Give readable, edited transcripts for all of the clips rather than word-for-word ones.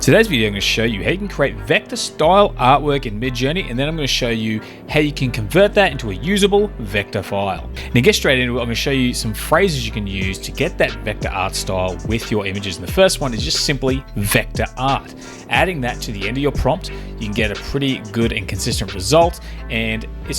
Today's video, I'm going to show you how you can create vector style artwork in Midjourney, and then I'm going to show you how you can convert that into a usable vector file. Now to get straight into it, I'm going to show you some phrases you can use to get that vector art style with your images. And the first one is just simply vector art. Adding that to the end of your prompt, you can get a pretty good and consistent result, and it's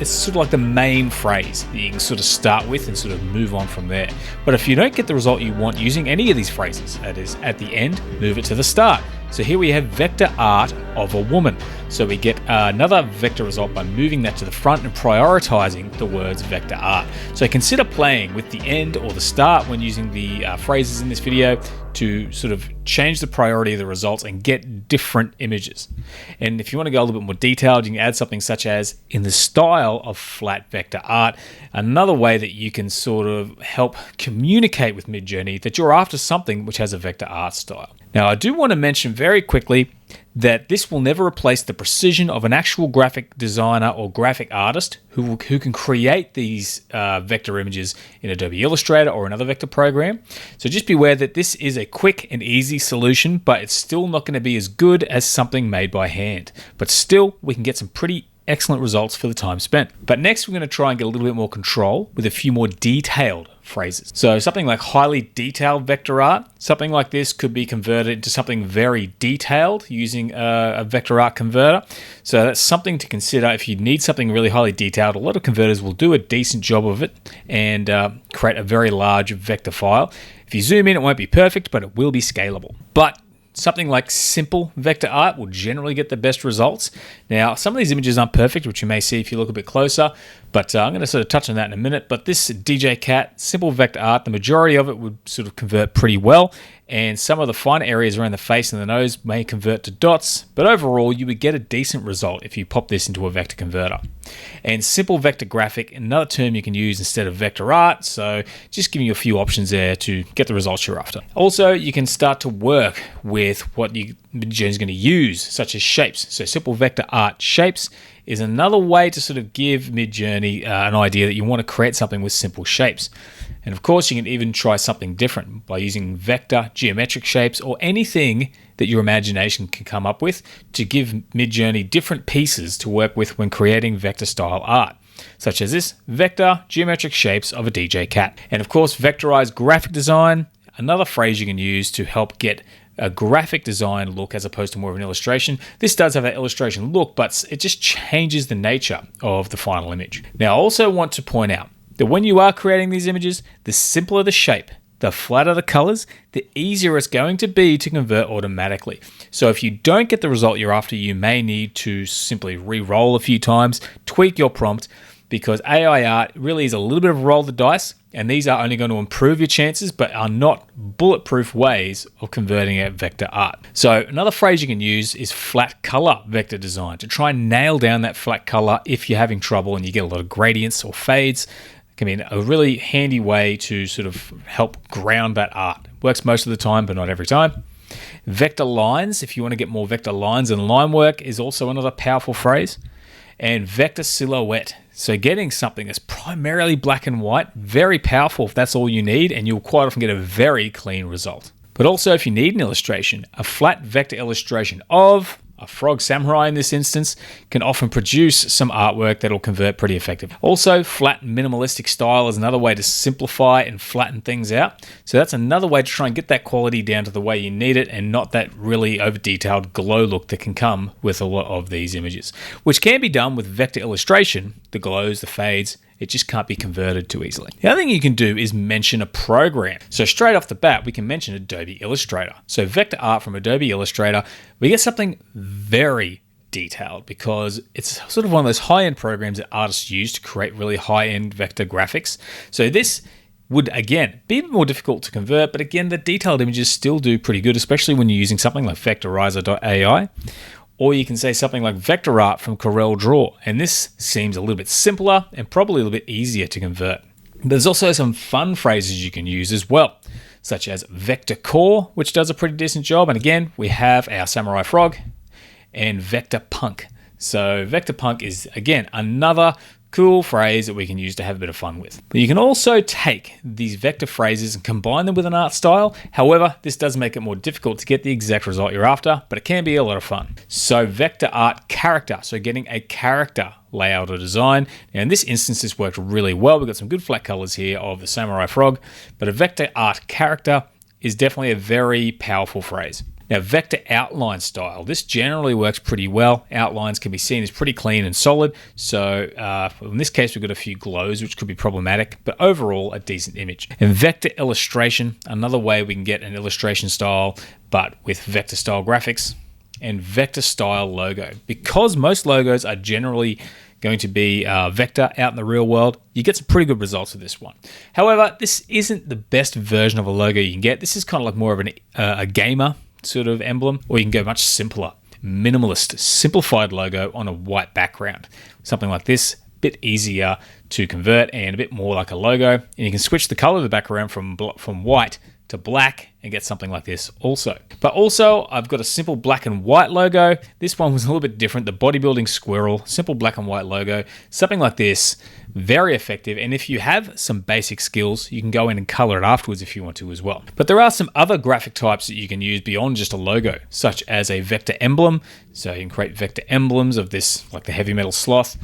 sort of like the main phrase that you can sort of start with and sort of move on from there. But if you don't get the result you want using any of these phrases, that is at the end, move it to the start. So here we have vector art of a woman. So we get another vector result by moving that to the front and prioritizing the words vector art. So consider playing with the end or the start when using the phrases in this video to sort of change the priority of the results and get different images. And if you want to go a little bit more detailed, you can add something such as in the style of flat vector art. Another way that you can sort of help communicate with Midjourney that you're after something which has a vector art style. Now, I do want to mention very quickly that this will never replace the precision of an actual graphic designer or graphic artist who can create these vector images in Adobe Illustrator or another vector program. So just be aware that this is a quick and easy solution, but it's still not going to be as good as something made by hand. But still, we can get some pretty excellent results for the time spent. But next, we're going to try and get a little bit more control with a few more detailed phrases. So something like highly detailed vector art, something like this could be converted into something very detailed using a vector art converter. So that's something to consider if you need something really highly detailed. A lot of converters will do a decent job of it and create a very large vector file. If you zoom in, it won't be perfect, but it will be scalable. But something like simple vector art will generally get the best results. Now, some of these images aren't perfect, which you may see if you look a bit closer, but I'm going to sort of touch on that in a minute. But this DJ Cat, simple vector art, the majority of it would sort of convert pretty well, and some of the finer areas around the face and the nose may convert to dots, but overall you would get a decent result if you pop this into a vector converter. And simple vector graphic, another term you can use instead of vector art, so just giving you a few options there to get the results you're after. Also, you can start to work with what Midjourney is going to use, such as shapes. So simple vector art shapes is another way to sort of give Midjourney an idea that you want to create something with simple shapes. And of course, you can even try something different by using vector geometric shapes or anything that your imagination can come up with to give Midjourney different pieces to work with when creating vector style art, such as this vector geometric shapes of a DJ Cat. And of course, vectorized graphic design, another phrase you can use to help get a graphic design look as opposed to more of an illustration. This does have that illustration look, but it just changes the nature of the final image. Now, I also want to point out that when you are creating these images, the simpler the shape, the flatter the colors, the easier it's going to be to convert automatically. So if you don't get the result you're after, you may need to simply re-roll a few times, tweak your prompt, because AI art really is a little bit of a roll of the dice, and these are only going to improve your chances, but are not bulletproof ways of converting a vector art. So another phrase you can use is flat color vector design to try and nail down that flat color if you're having trouble and you get a lot of gradients or fades. It can be a really handy way to sort of help ground that art. Works most of the time, but not every time. Vector lines, if you want to get more vector lines and line work, is also another powerful phrase. And vector silhouette. So getting something that's primarily black and white, very powerful if that's all you need, and you'll quite often get a very clean result. But also if you need an illustration, a flat vector illustration of a frog samurai in this instance can often produce some artwork that'll convert pretty effective. Also, flat minimalistic style is another way to simplify and flatten things out. So that's another way to try and get that quality down to the way you need it and not that really over-detailed glow look that can come with a lot of these images, which can be done with vector illustration, the glows, the fades. It just can't be converted too easily. The other thing you can do is mention a program. So straight off the bat, we can mention Adobe Illustrator. So vector art from Adobe Illustrator, we get something very detailed because it's sort of one of those high-end programs that artists use to create really high-end vector graphics. So this would, again, be a bit more difficult to convert, but again, the detailed images still do pretty good, especially when you're using something like Vectorizer.ai. Or you can say something like vector art from CorelDRAW, and this seems a little bit simpler and probably a little bit easier to convert. There's also some fun phrases you can use as well, such as vector core, which does a pretty decent job. And again, we have our samurai frog, and vector punk. So vector punk is, again, another cool phrase that we can use to have a bit of fun with. But you can also take these vector phrases and combine them with an art style. However, this does make it more difficult to get the exact result you're after, but it can be a lot of fun. So vector art character, so getting a character layout or design. Now in this instance, this worked really well. We've got some good flat colors here of the samurai frog, but a vector art character is definitely a very powerful phrase. Now, vector outline style. This generally works pretty well. Outlines can be seen as pretty clean and solid. So in this case, we've got a few glows, which could be problematic, but overall, a decent image. And vector illustration, another way we can get an illustration style, but with vector style graphics. And vector style logo. Because most logos are generally going to be vector out in the real world, you get some pretty good results with this one. However, this isn't the best version of a logo you can get. This is kind of like more of a gamer sort of emblem, or you can go much simpler, minimalist, simplified logo on a white background. Something like this, a bit easier to convert and a bit more like a logo. And you can switch the color of the background from white to black and get something like this also. But also, I've got a simple black and white logo. This one was a little bit different. The bodybuilding squirrel, simple black and white logo, something like this, very effective. And if you have some basic skills, you can go in and color it afterwards if you want to as well. But there are some other graphic types that you can use beyond just a logo, such as a vector emblem. So you can create vector emblems of this, like the heavy metal sloth,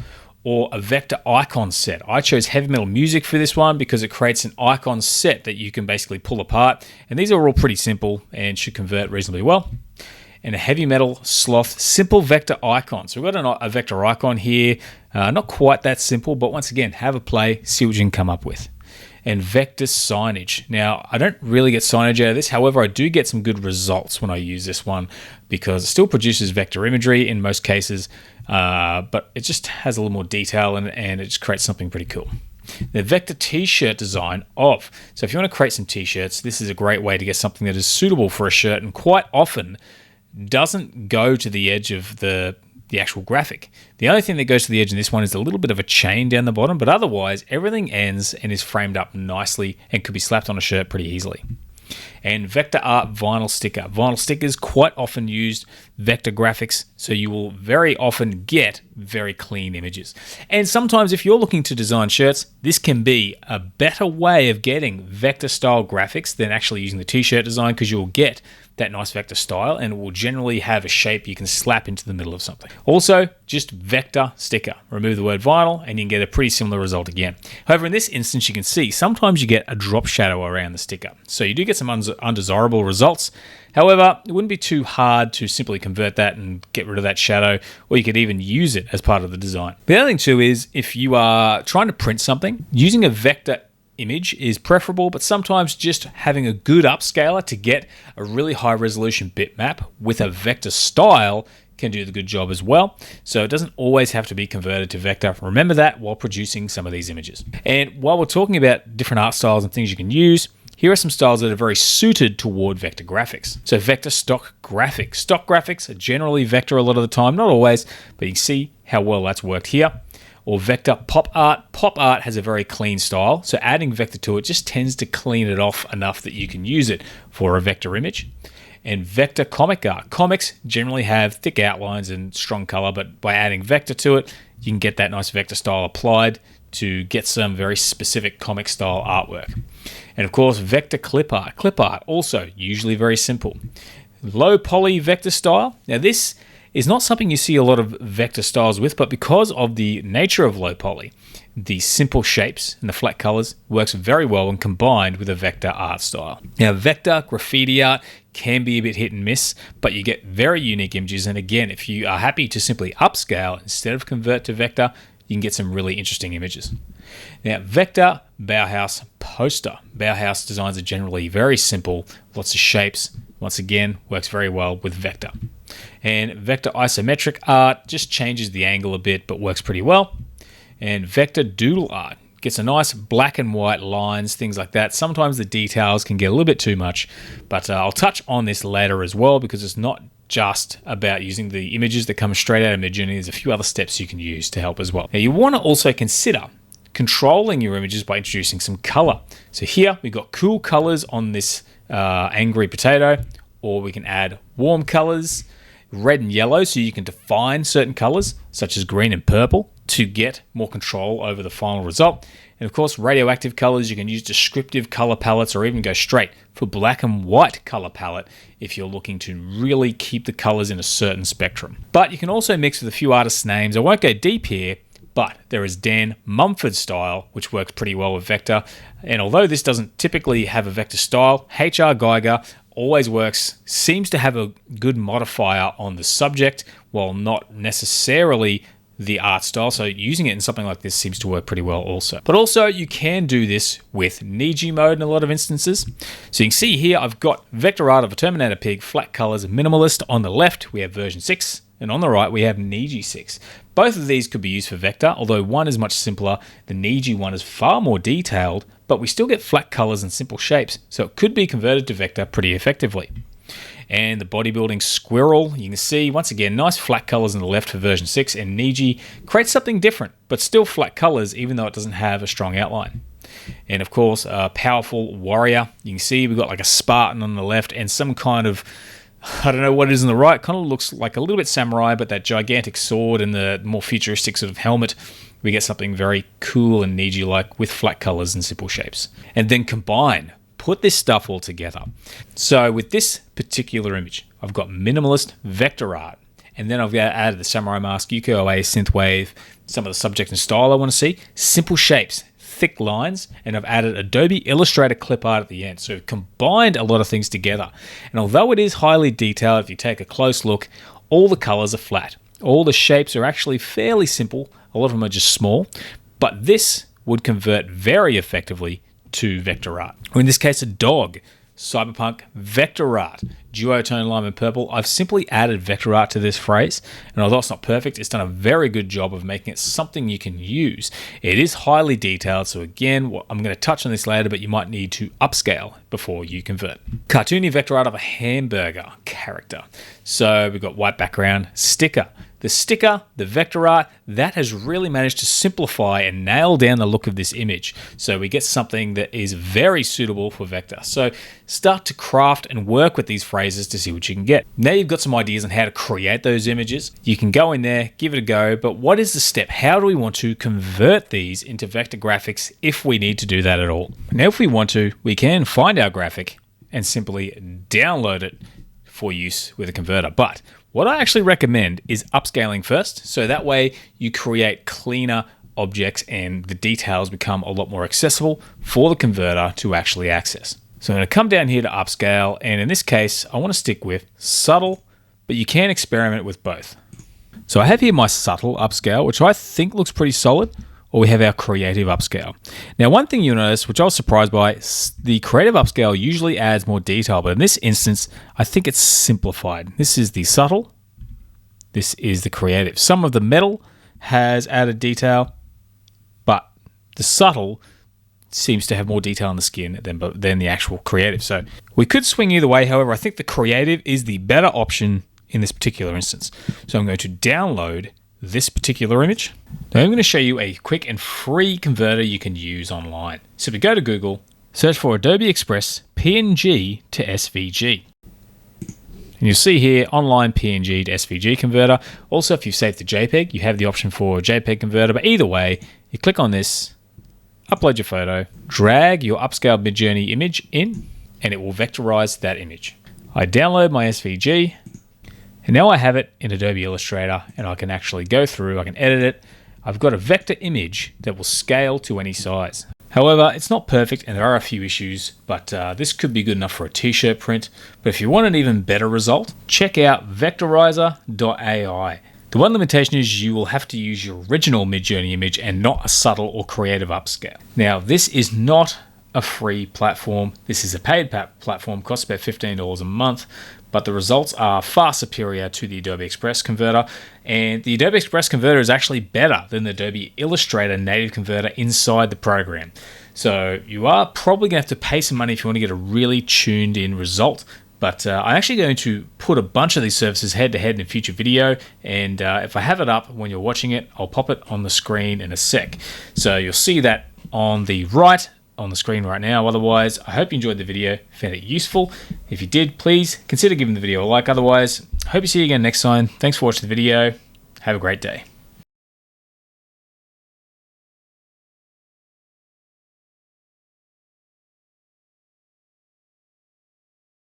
or a vector icon set. I chose heavy metal music for this one because it creates an icon set that you can basically pull apart. And these are all pretty simple and should convert reasonably well. And a heavy metal sloth simple vector icon. So we've got a vector icon here. Not quite that simple, but once again, have a play, see what you can come up with. And vector signage. Now, I don't really get signage out of this. However, I do get some good results when I use this one because it still produces vector imagery in most cases, but it just has a little more detail and it just creates something pretty cool. The vector t-shirt design of. So if you want to create some t-shirts, this is a great way to get something that is suitable for a shirt and quite often doesn't go to the edge of the actual graphic. The only thing that goes to the edge in this one is a little bit of a chain down the bottom, but otherwise everything ends and is framed up nicely and could be slapped on a shirt pretty easily. And vector art vinyl sticker. Vinyl stickers quite often used vector graphics, so you will very often get very clean images. And sometimes if you're looking to design shirts, this can be a better way of getting vector style graphics than actually using the t-shirt design, because you'll get that nice vector style and it will generally have a shape you can slap into the middle of something. Also, just vector sticker. Remove the word vinyl and you can get a pretty similar result again. However, in this instance, you can see sometimes you get a drop shadow around the sticker. So you do get some undesirable results. However, it wouldn't be too hard to simply convert that and get rid of that shadow, or you could even use it as part of the design. The other thing too is if you are trying to print something, using a vector image is preferable, but sometimes just having a good upscaler to get a really high resolution bitmap with a vector style can do the good job as well. So it doesn't always have to be converted to vector. Remember that while producing some of these images. And while we're talking about different art styles and things you can use, here are some styles that are very suited toward vector graphics. So vector stock graphics. Stock graphics are generally vector a lot of the time, not always, but you can see how well that's worked here. Or vector pop art. Pop art has a very clean style, so adding vector to it just tends to clean it off enough that you can use it for a vector image. And vector comic art. Comics generally have thick outlines and strong color, but by adding vector to it, you can get that nice vector style applied to get some very specific comic style artwork. And of course, vector clip art. Clip art, also usually very simple. Low poly vector style. Now this is not something you see a lot of vector styles with, but because of the nature of low poly, the simple shapes and the flat colors works very well when combined with a vector art style. Now, vector graffiti art can be a bit hit and miss, but you get very unique images. And again, if you are happy to simply upscale instead of convert to vector, you can get some really interesting images. Now, vector Bauhaus poster. Bauhaus designs are generally very simple, lots of shapes. Once again, works very well with vector. And vector isometric art just changes the angle a bit, but works pretty well. And vector doodle art gets a nice black and white lines, things like that. Sometimes the details can get a little bit too much, but I'll touch on this later as well, because it's not just about using the images that come straight out of Midjourney. There's a few other steps you can use to help as well. Now, you want to also consider controlling your images by introducing some color. So here we've got cool colors on this angry potato, or we can add warm colors. red and yellow so you can define certain colors, such as green and purple, to get more control over the final result. And of course, radioactive colors, you can use descriptive color palettes or even go straight for black and white color palette if you're looking to really keep the colors in a certain spectrum. But you can also mix with a few artists' names. I won't go deep here, but there is Dan Mumford's style, which works pretty well with vector. And although this doesn't typically have a vector style, HR Geiger always works, seems to have a good modifier on the subject while not necessarily the art style. So using it in something like this seems to work pretty well also. But also you can do this with Niji mode in a lot of instances. So you can see here I've got vector art of a Terminator pig, flat colors, minimalist. On the left we have version 6 and on the right we have Niji 6. Both of these could be used for vector, although one is much simpler. The Niji one is far more detailed, but we still get flat colors and simple shapes, so it could be converted to vector pretty effectively. And the bodybuilding squirrel, you can see once again nice flat colors on the left for version 6, and Niji creates something different but still flat colors even though it doesn't have a strong outline. And of course a powerful warrior, you can see we've got like a Spartan on the left and some kind of, I don't know what it is on the right, kind of looks like a little bit samurai, but that gigantic sword and the more futuristic sort of helmet, we get something very cool and Niji-like with flat colors and simple shapes. And then put this stuff all together. So with this particular image, I've got minimalist vector art, and then I've added the samurai mask, ukulele, synthwave, some of the subject and style I want to see, simple shapes, thick lines, and I've added Adobe Illustrator clip art at the end. So I've combined a lot of things together. And although it is highly detailed, if you take a close look, all the colors are flat. All the shapes are actually fairly simple. A lot of them are just small, but this would convert very effectively to vector art. Or in this case, a dog, cyberpunk vector art, duotone lime and purple. I've simply added vector art to this phrase, and although it's not perfect, it's done a very good job of making it something you can use. It is highly detailed, so again, I'm going to touch on this later, but you might need to upscale before you convert. Cartoony vector art of a hamburger character. So we've got white background, sticker. The sticker, the vector art, that has really managed to simplify and nail down the look of this image. So we get something that is very suitable for vector. So start to craft and work with these phrases to see what you can get. Now you've got some ideas on how to create those images. You can go in there, give it a go, but what is the step? How do we want to convert these into vector graphics if we need to do that at all? Now if we want to, we can find our graphic and simply download it for use with a converter. But what I actually recommend is upscaling first, so that way you create cleaner objects and the details become a lot more accessible for the converter to actually access. So I'm going to come down here to upscale, and in this case, I want to stick with subtle, but you can experiment with both. So I have here my subtle upscale, which I think looks pretty solid, or we have our creative upscale. Now, one thing you'll notice, which I was surprised by, the creative upscale usually adds more detail, but in this instance, I think it's simplified. This is the subtle, this is the creative. Some of the metal has added detail, but the subtle seems to have more detail on the skin than the actual creative. So we could swing either way. However, I think the creative is the better option in this particular instance. So I'm going to download this particular image. Now I'm going to show you a quick and free converter you can use online. So if you go to Google, search for Adobe Express PNG to SVG. And you'll see here online PNG to SVG converter. Also, if you've saved to JPEG, you have the option for a JPEG converter, but either way, you click on this, upload your photo, drag your upscaled Midjourney image in, and it will vectorize that image. I download my SVG, and now I have it in Adobe Illustrator, and I can actually go through, I can edit it. I've got a vector image that will scale to any size. However, it's not perfect and there are a few issues, but this could be good enough for a t-shirt print. But if you want an even better result, check out vectorizer.ai. The one limitation is you will have to use your original Midjourney image and not a subtle or creative upscale. Now, this is not a free platform. This is a paid platform, costs about $15 a month, but the results are far superior to the Adobe Express converter. And the Adobe Express converter is actually better than the Adobe Illustrator native converter inside the program. So you are probably going to have to pay some money if you want to get a really tuned in result. But I'm actually going to put a bunch of these services head to head in a future video. And if I have it up when you're watching it, I'll pop it on the screen in a sec. So you'll see that on the right on the screen right now. Otherwise, I hope you enjoyed the video, found it useful. If you did, please consider giving the video a like. Otherwise, Hope to see you again next time. Thanks for watching the video. Have a great day.